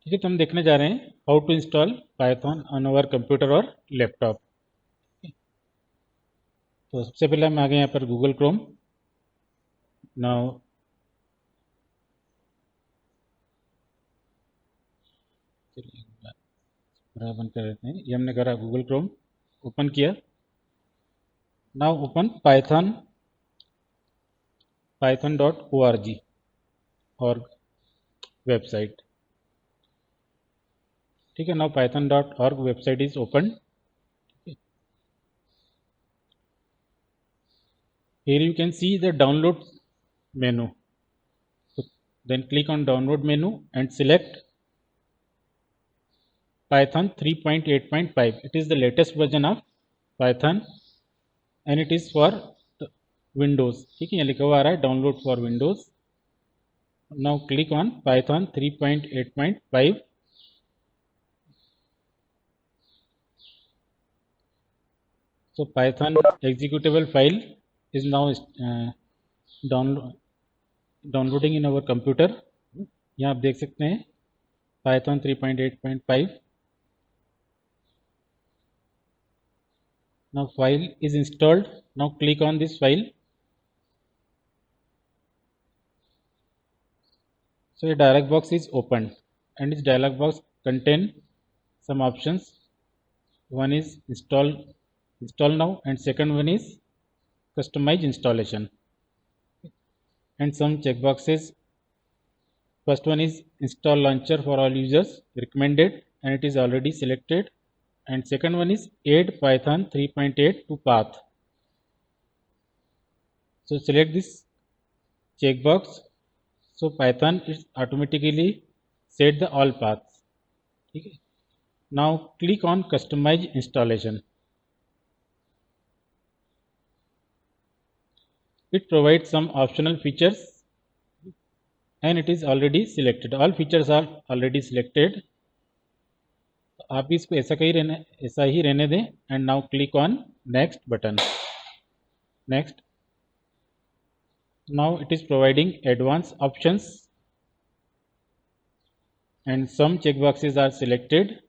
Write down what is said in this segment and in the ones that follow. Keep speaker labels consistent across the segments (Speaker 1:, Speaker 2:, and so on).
Speaker 1: ठीक है, तो हम देखने जा रहे हैं how to install Python on our computer और लैपटॉप। तो सबसे पहले हम आ गए यहाँ पर गूगल क्रोम। नाउ बंद कर देते हैं। ये हमने करा गूगल क्रोम ओपन किया। नाउ ओपन python.org और वेबसाइट। ठीक है, now python.org website is open. Here you can see the download menu. So then click on download menu and select Python 3.8.5. It is the latest version of Python and it is for Windows. ठीक है, यहाँ लिखा हुआ आ रहा है download for Windows. Now click on Python 3.8.5. So Python executable file is now downloading in our computer. यहाँ आप देख सकते हैं Python 3.8.5. Now file is installed. Now click on this file. So a dialog box is opened and this dialog box contain some options. One is install now and second one is customize installation and some checkboxes. First one is install launcher for all users recommended and it is already selected, and second one is add Python 3.8 to path. So select this checkbox. So Python is automatically set the all paths. Okay. Now click on customize installation. It provides some optional features and it is already selected. All features are already selected. आप इसको ऐसा ही रहने दें and now click on next button. Next. Now it is providing advanced options and some checkboxes are selected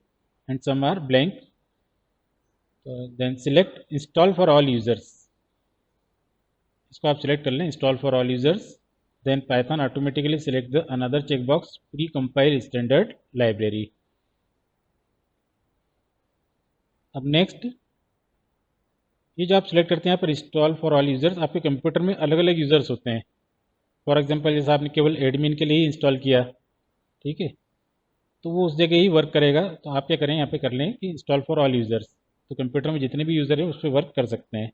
Speaker 1: and some are blank. Then select install for all users. इसको आप select कर लें install for all users. Then Python automatically select the another checkbox precompile standard library. अब next, ये जो आप select करते हैं यहाँ पर इंस्टॉल फॉर ऑल यूज़र्स, आपके कंप्यूटर में अलग अलग यूज़र्स होते हैं। फॉर एग्जांपल जैसे आपने केवल एडमिन के लिए ही इंस्टॉल किया, ठीक है, तो वो उस जगह ही वर्क करेगा। तो आप क्या करें, यहाँ पे कर लें कि इंस्टॉल फॉर ऑल यूज़र्स, तो कंप्यूटर में जितने भी यूज़र हैं उस पर वर्क कर सकते हैं।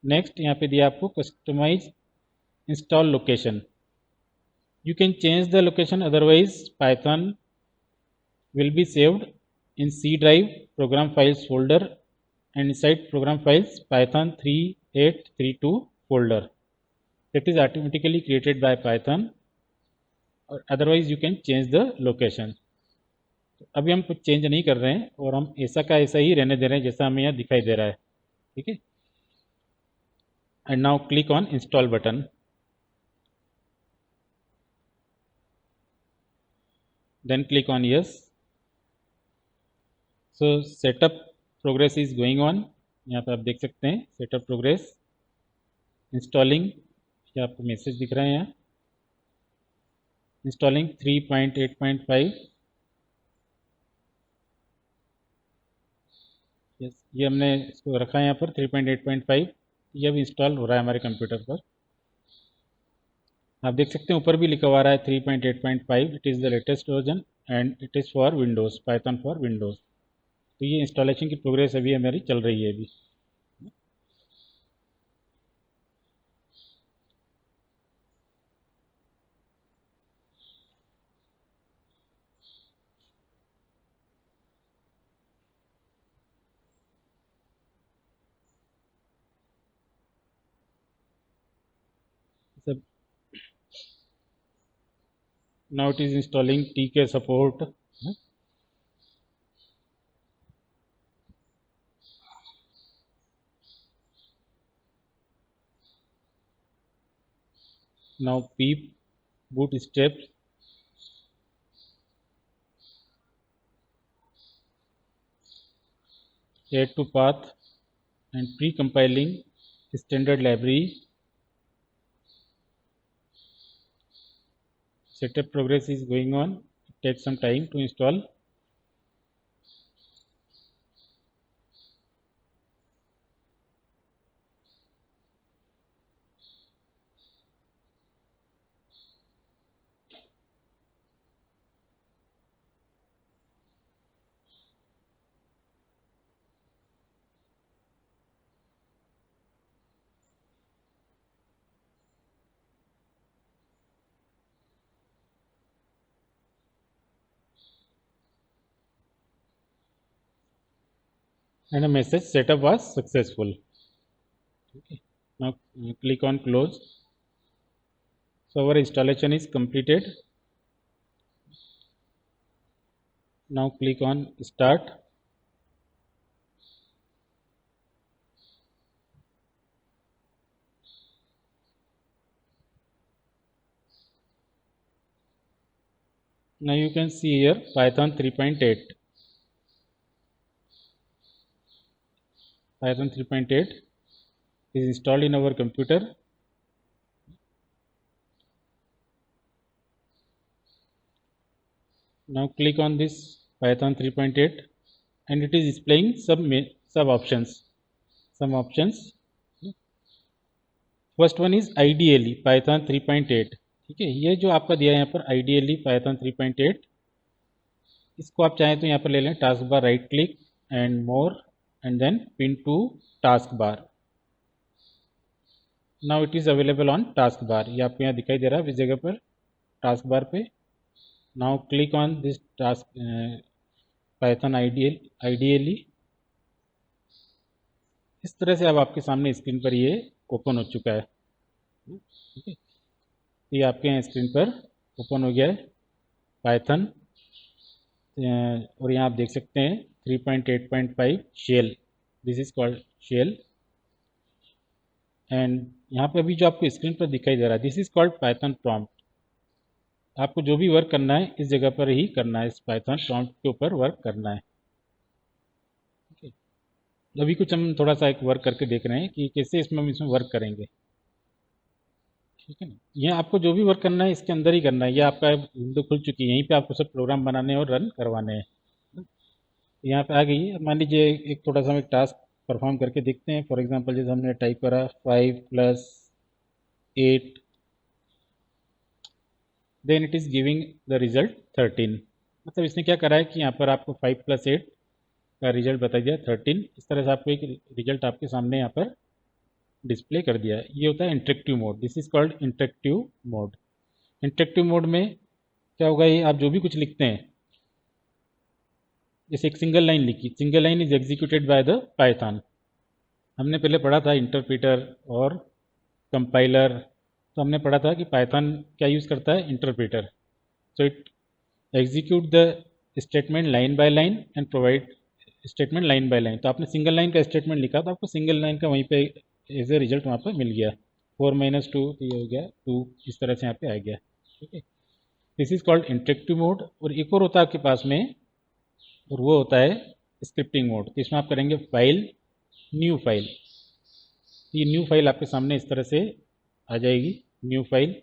Speaker 1: नेक्स्ट यहाँ पे दिया आपको customise install location. You can change the location, otherwise Python will be saved in C drive program files folder and inside program files Python 3832 folder that is automatically created by Python, or otherwise you can change the location. तो अभी हम कुछ change नहीं कर रहे हैं और हम ऐसा का ऐसा ही रहने दे रहे हैं जैसा हमें यहाँ दिखाई दे रहा है। ठीक है, and now click on install button, then click on yes. So setup progress is going on. यहाँ पे आप देख सकते हैं सेटअप प्रोग्रेस इंस्टॉलिंग, ये आपको मैसेज दिख रहा है यहाँ इंस्टॉलिंग 3.8.5। यस, ये हमने इसको रखा है यहाँ पर 3.8.5। ये अभी इंस्टॉल हो रहा है हमारे कंप्यूटर पर। आप देख सकते हैं ऊपर भी लिखा हुआ रहा है 3.8.5, it is the latest version and it is for Windows, Python for Windows. तो ये इंस्टॉलेशन की प्रोग्रेस अभी हमारी चल रही है अभी। सब now it is installing TK support. Now pip boot steps, add to path and pre-compiling standard library. Setup progress is going on. It takes some time to install. And a message setup was successful. Okay. Now click on close. So our installation is completed. Now click on start. Now you can see here Python 3.8. Python 3.8 is installed in our computer. Now click on this Python 3.8 and it is displaying sub options. Some options. First one is ideally Python 3.8. ठीक है, ये जो आपका दिया है यहाँ पर ideally Python 3.8, इसको आप चाहें तो यहाँ पर ले लें task bar, right click and more and then pin to task bar. Now it is available on task bar. ये आपको यहाँ दिखाई दे रहा है इस जगह पर टास्क बार पे. Now click on this task Python ideally. इस तरह से अब आपके सामने स्क्रीन पर ये ओपन हो चुका है. ठीक है, ये आपके यहाँ स्क्रीन पर ओपन हो गया है पाइथन. और यहाँ आप देख सकते हैं 3.8.5 shell. This is called shell. And यहाँ पे अभी जो आपको स्क्रीन पर दिखाई दे रहा है this is called Python prompt. आपको जो भी वर्क करना है इस जगह पर ही करना है, इस पाइथन प्रॉम्प्ट के ऊपर वर्क करना है. अभी कुछ हम थोड़ा सा एक वर्क करके देख रहे हैं कि कैसे इसमें हम इसमें वर्क करेंगे. ठीक है ना, ये आपको जो भी वर्क करना है इसके अंदर ही करना है. ये आपका विंडो खुल चुकी है, यहीं पे आपको सब प्रोग्राम बनाने और रन करवाने हैं. यहाँ पे आ गई है. मान लीजिए एक थोड़ा सा हम एक टास्क परफॉर्म करके देखते हैं. फॉर एग्जांपल जैसे हमने टाइप करा 5 + 8 then it is giving the result 13. मतलब इसने क्या करा है कि यहाँ पर आपको 5 + 8 का रिजल्ट बता दिया 13. इस तरह से आपको एक रिजल्ट आपके सामने यहाँ पर डिस्प्ले कर दिया. ये होता है interactive mode. This is called interactive mode. Interactive mode में क्या होगा, ये आप जो भी कुछ लिखते हैं, जैसे एक सिंगल लाइन लिखी, single line is executed by the Python. हमने पहले पढ़ा था इंटरप्रीटर और कंपाइलर. तो हमने पढ़ा था कि पाइथन क्या यूज़ करता है, interpreter. So it execute the statement line by line and provide statement line by line. तो आपने सिंगल लाइन का स्टेटमेंट लिखा तो आपको सिंगल लाइन का वहीं पे एज ए रिजल्ट वहाँ पर मिल गया. 4 - 2 तो ये हो गया 2. इस तरह से यहाँ पे आ गया. ठीक है, this is called interactive mode. और एक और होता है आपके पास में, और वो होता है स्क्रिप्टिंग मोड. तो इसमें आप करेंगे फाइल, न्यू फाइल. ये न्यू फाइल आपके सामने इस तरह से आ जाएगी, न्यू फाइल.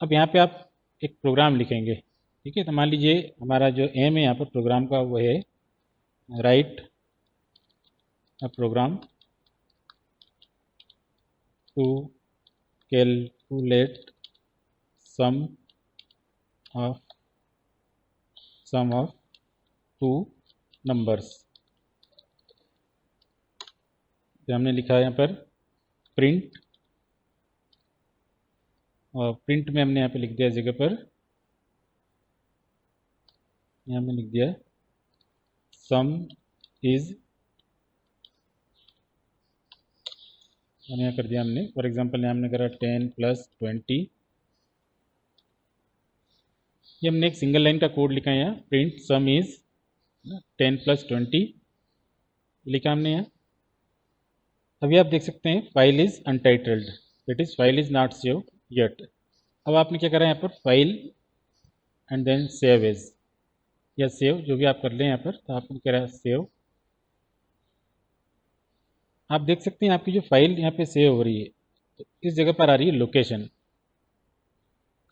Speaker 1: अब यहाँ पे आप एक प्रोग्राम लिखेंगे. ठीक है, तो मान लीजिए हमारा जो एम है यहाँ पर प्रोग्राम का वो है write a program to calculate sum of two numbers. तो हमने लिखा है यहाँ पर प्रिंट, और प्रिंट में हमने यहाँ पे लिख दिया जगह पर, यहाँ हमने लिख दिया सम इज, मैंने यहाँ कर दिया हमने. फॉर एग्जांपल यहाँ हमने करा 10 + 20. ये हमने एक सिंगल लाइन का कोड लिखा है यहाँ. प्रिंट सम इज 10 + 20 लिखा हमने यहाँ. अभी आप देख सकते हैं file is untitled, that is file is not save yet. अब आपने क्या करा यहाँ पर file and then save as या सेव, जो भी आप कर लें यहाँ पर. तो आपने करा सेव. आप देख सकते हैं आपकी जो फाइल यहाँ पे सेव हो रही है, तो इस जगह पर आ रही है लोकेशन,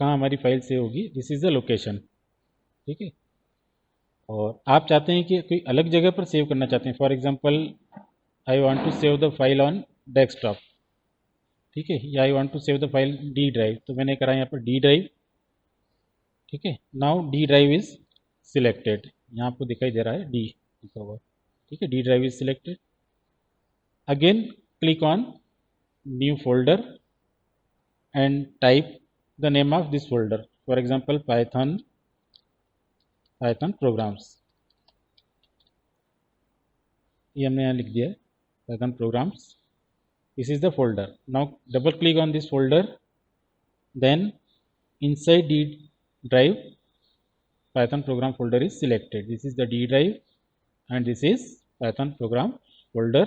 Speaker 1: कहाँ हमारी फाइल सेव होगी, दिस इज़ द लोकेशन। ठीक है, और आप चाहते हैं कि कोई अलग जगह पर सेव करना चाहते हैं, for example I want to save the file on desktop. ठीक है, या I want to save the file D drive, तो मैंने करा यहाँ पर डी ड्राइव। ठीक है, now D drive is selected, यहाँ आपको दिखाई दे रहा है डी लिखा हुआ। ठीक है, D drive is selected. Again click on new folder and type the name of this folder, for example python programs, ये हमने यहाँ लिख दिया है python programs, this is the folder. Now double click on this folder, then inside D drive python program folder is selected, this is the D drive and this is python program folder.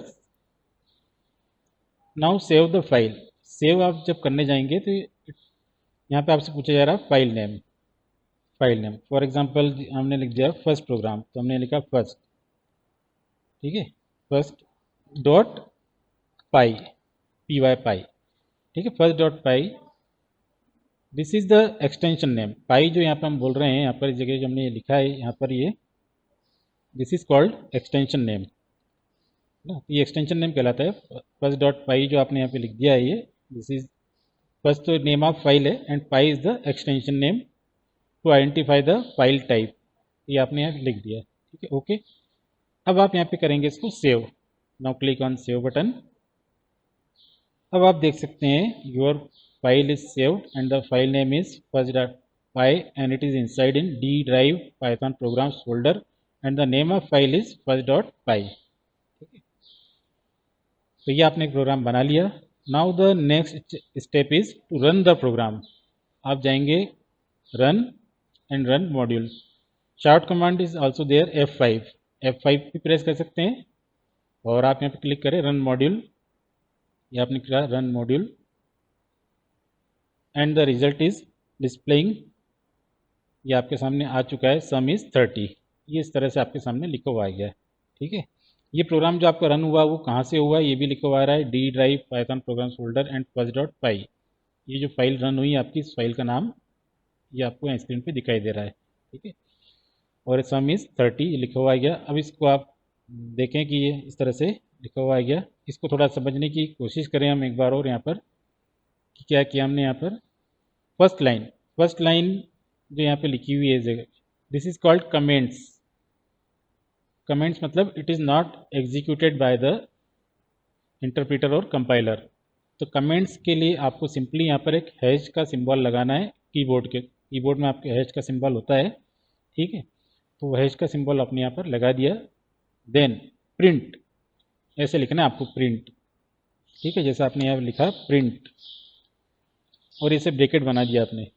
Speaker 1: Now save the file, save आप जब करने जाएंगे तो यहाँ पे आपसे पूछा जा रहा है फाइल नेम, फॉर एग्जांपल हमने लिख दिया फर्स्ट प्रोग्राम, तो हमने लिखा फर्स्ट। ठीक है, first dot py, P Y py. ठीक है, first dot py, this is the extension name. Py जो यहाँ पर हम बोल रहे हैं, यहाँ पर इस जगह जो हमने ये लिखा है यहाँ पर, ये this is called extension name ना, ये एक्सटेंशन नेम कहलाता है। फर्स्ट डॉट पाई जो आपने यहाँ पे लिख दिया है, ये दिस इज फर्स्ट तो नेम ऑफ फाइल है and py is the extension name to identify the file type, ये आपने यहाँ लिख दिया। ठीक है, ओके। अब आप यहाँ पे करेंगे इसको save, now click on save button. अब आप देख सकते हैं your file is saved and the file name is first dot py and it is inside in D drive Python programs folder and the name of file is first dot py. ठीक है, तो ये आपने एक program बना लिया। Now the next step is to run the program. आप जाएंगे run and run module, short command is also there F5, F5 भी प्रेस कर सकते हैं और आप यहाँ पे क्लिक करें रन मॉड्यूल, ये आपने किया run module and the result is displaying, ये आपके सामने आ चुका है, सम इज़ 30, ये इस तरह से आपके सामने लिखा हुआ आ गया है। ठीक है, ये प्रोग्राम जो आपका रन हुआ वो कहाँ से हुआ ये भी लिखा हुआ आ रहा है, D drive Python programs folder and first dot py. ये जो फाइल रन हुई आपकी, इस फाइल का नाम ये आपको यहाँ स्क्रीन पे दिखाई दे रहा है। ठीक है, और सम इज़ 30 लिखा हुआ आ गया। अब इसको आप देखें कि ये इस तरह से लिखा हुआ आ गया, इसको थोड़ा समझने की कोशिश करें हम एक बार और यहाँ पर कि क्या किया हमने यहाँ पर। फर्स्ट लाइन जो यहाँ पे लिखी हुई है जगह, this is called comments. Comments मतलब it is not executed by the interpreter और कंपाइलर। तो कमेंट्स के लिए आपको सिंपली यहाँ पर एक हैश का सिंबल लगाना है, कीबोर्ड में आपके हैश का सिंबल होता है। ठीक है, तो हैश का सिंबल आपने यहाँ पर लगा दिया, देन प्रिंट ऐसे लिखना है आपको, प्रिंट। ठीक है, जैसा आपने यहाँ लिखा प्रिंट और इसे ब्रैकेट बना दिया आपने,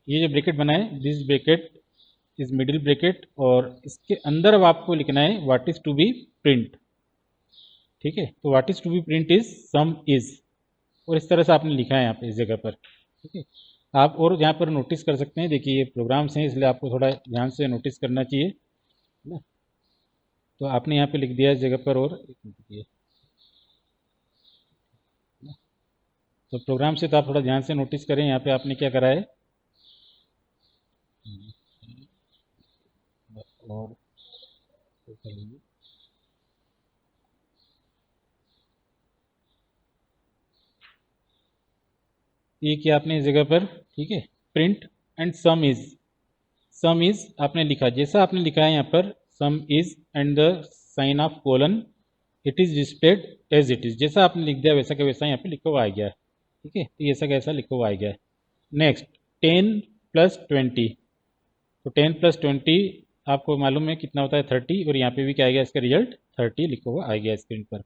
Speaker 1: ये जो ब्रैकेट बना है this bracket is middle bracket और इसके अंदर अब आपको लिखना है what is to be print. ठीक है, तो what is to be print is sum is, और इस तरह से आपने लिखा है यहाँ पे इस जगह पर। ठीक है, आप और यहाँ पर नोटिस कर सकते हैं, देखिए ये प्रोग्राम्स हैं इसलिए आपको थोड़ा ध्यान से नोटिस करना चाहिए ना। तो आपने यहाँ पे लिख दिया इस जगह पर, और तो प्रोग्राम से तो आप थोड़ा ध्यान से नोटिस करें, यहाँ पे आपने क्या करा है और ये किया आपने इस जगह पर। ठीक है, प्रिंट एंड सम इज आपने लिखा, जैसा आपने लिखा है यहाँ पर sum is and the sign of colon, it is displayed as it is, जैसा आपने लिख दिया वैसा का वैसा यहाँ पे लिखा हुआ आ गया है। ठीक है, तो ऐसा कैसा लिखा हुआ आ गया है। नेक्स्ट 10 प्लस 20, तो 10 प्लस 20 आपको मालूम है कितना होता है 30, और यहाँ पे भी क्या आ गया इसका रिजल्ट 30 लिखा हुआ आ गया स्क्रीन पर।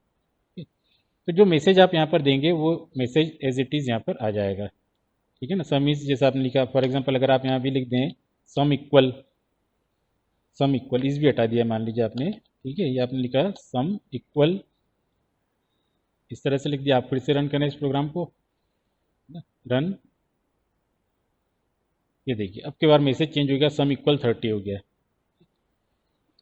Speaker 1: तो जो मैसेज आप यहाँ पर देंगे वो मैसेज एज इट इज़ यहाँ पर आ जाएगा। ठीक है ना, सम इज जैसा आपने लिखा, फॉर एग्जांपल अगर आप यहाँ भी लिख दें सम इक्वल इज भी हटा दिया मान लीजिए आपने। ठीक है, ये आपने लिखा सम इक्वल, इस तरह से लिख दिया। आप फिर से रन करें इस प्रोग्राम को, रन, ये देखिए अब के बार मैसेज चेंज हो गया, सम इक्वल 30 हो गया।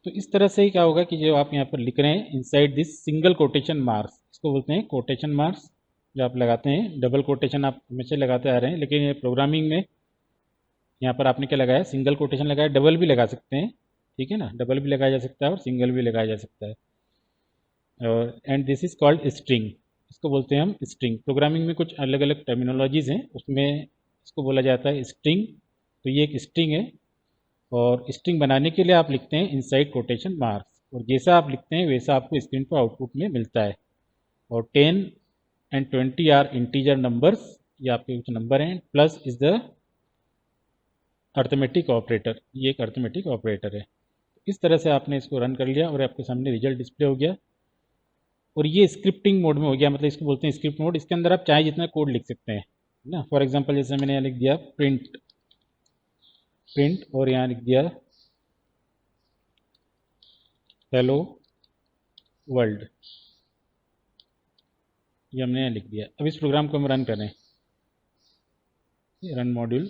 Speaker 1: तो इस तरह से ही क्या होगा कि जो आप यहाँ पर लिख रहे हैं inside this single quotation marks, इसको बोलते हैं कोटेशन मार्क्स, जो आप लगाते हैं। डबल कोटेशन आप हमेशा लगाते आ रहे हैं, लेकिन ये प्रोग्रामिंग में यहाँ पर आपने क्या लगाया, सिंगल कोटेशन लगाया। डबल भी लगा सकते हैं, ठीक है ना, डबल भी लगाया जा सकता है और सिंगल भी लगाया जा सकता है। और and this is called string, इसको बोलते हैं हम स्ट्रिंग। प्रोग्रामिंग में कुछ अलग अलग टर्मिनोलॉजीज हैं, उसमें इसको बोला जाता है स्ट्रिंग। तो ये एक स्ट्रिंग है, और स्ट्रिंग बनाने के लिए आप लिखते हैं इनसाइड कोटेशन मार्क्स, और जैसा आप लिखते हैं वैसा आपको स्क्रीन पर आउटपुट में मिलता है। और 10 एंड 20 आर इंटीजर नंबर्स, ये आपके कुछ नंबर हैं। Plus is the arithmetic operator, ये एक अर्थमेटिक ऑपरेटर है। इस तरह से आपने इसको रन कर लिया और आपके सामने रिजल्ट डिस्प्ले हो गया। और ये स्क्रिप्टिंग मोड में हो गया, मतलब इसको बोलते हैं स्क्रिप्ट मोड। इसके अंदर आप चाहे जितना कोड लिख सकते हैं ना। फॉर एग्जांपल जैसे मैंने यहाँ लिख दिया प्रिंट, और यहाँ लिख दिया हेलो वर्ल्ड, ये हमने यहाँ लिख दिया। अब इस प्रोग्राम को हम रन करें, रन मॉड्यूल।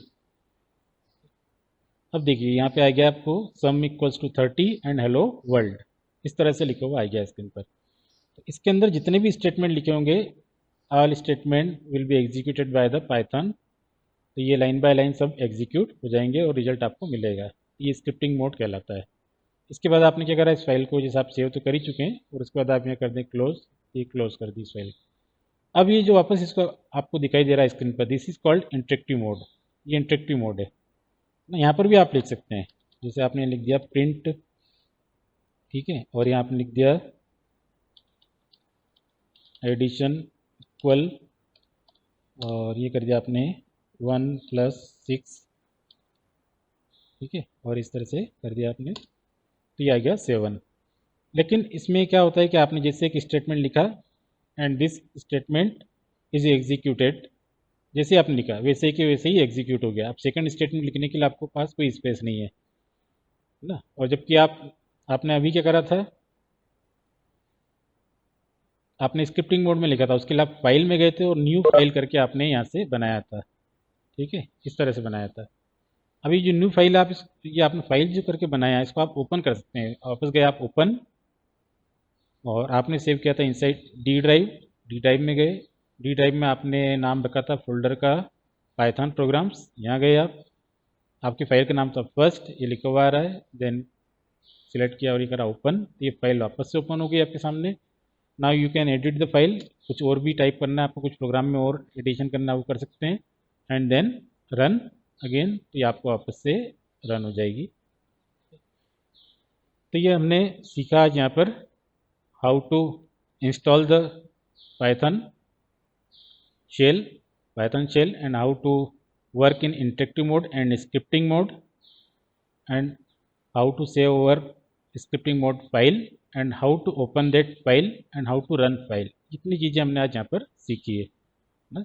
Speaker 1: अब देखिए यहाँ पे आ गया आपको sum equals to 30 and hello world, इस तरह से लिखा हुआ आ गया स्क्रीन पर। तो इसके अंदर जितने भी स्टेटमेंट लिखे होंगे, all statement will be executed by the Python. तो ये लाइन बाय लाइन सब एग्जीक्यूट हो जाएंगे और रिजल्ट आपको मिलेगा। ये स्क्रिप्टिंग मोड कहलाता है। इसके बाद आपने क्या करा, इस फाइल को जैसे आप सेव तो कर ही चुके हैं, और उसके बाद आप यहाँ कर दें क्लोज, ये क्लोज कर दी इस फाइल। अब ये जो वापस इसको आपको दिखाई दे रहा है स्क्रीन पर, this is called interactive mode. ये इंटरेक्टिव मोड है ना। यहाँ पर भी आप लिख सकते हैं, जैसे आपने लिख दिया प्रिंट, ठीक है, और यहाँ आपने लिख दिया एडिशन इक्वल, और ये कर दिया आपने 1 + 6, ठीक है, और इस तरह से कर दिया आपने, तो ये आ गया 7। लेकिन इसमें क्या होता है कि आपने जैसे एक स्टेटमेंट लिखा and this statement is executed, जैसे आपने लिखा वैसे के वैसे ही एग्जीक्यूट हो गया। अब सेकंड स्टेटमेंट लिखने के लिए आपको पास कोई स्पेस नहीं है ना। और जबकि आपने अभी क्या करा था, आपने स्क्रिप्टिंग मोड में लिखा था, उसके लिए आप फाइल में गए थे और न्यू फाइल करके आपने यहाँ से बनाया था, ठीक है, इस तरह से बनाया था। अभी जो न्यू फाइल आप ये आपने फाइल जो करके बनाया है, इसको आप ओपन कर सकते हैं। वापस गए आप ओपन, और आपने सेव किया था inside D drive, D drive में गए, डी ड्राइव में आपने नाम रखा था फोल्डर का पाइथन प्रोग्राम्स, यहाँ गए आप, आपकी फाइल का नाम था फर्स्ट, ये लिखा हुआ आ रहा है, देन सिलेक्ट किया और ये करा ओपन, ये फाइल वापस से ओपन हो गई आपके सामने। Now you can edit the file, कुछ और भी टाइप करना है आपको, कुछ प्रोग्राम में और एडिशन करना है वो कर सकते हैं, एंड देन रन अगेन, तो ये आपको वापस से रन हो जाएगी। तो ये हमने सीखा आज यहाँ पर, how to install the Python shell, and how to work in interactive mode and scripting mode, and how to save our scripting mode file, and how to open that file, and how to run file। इतनी चीज़ें हमने आज यहाँ पर सीखी है ना।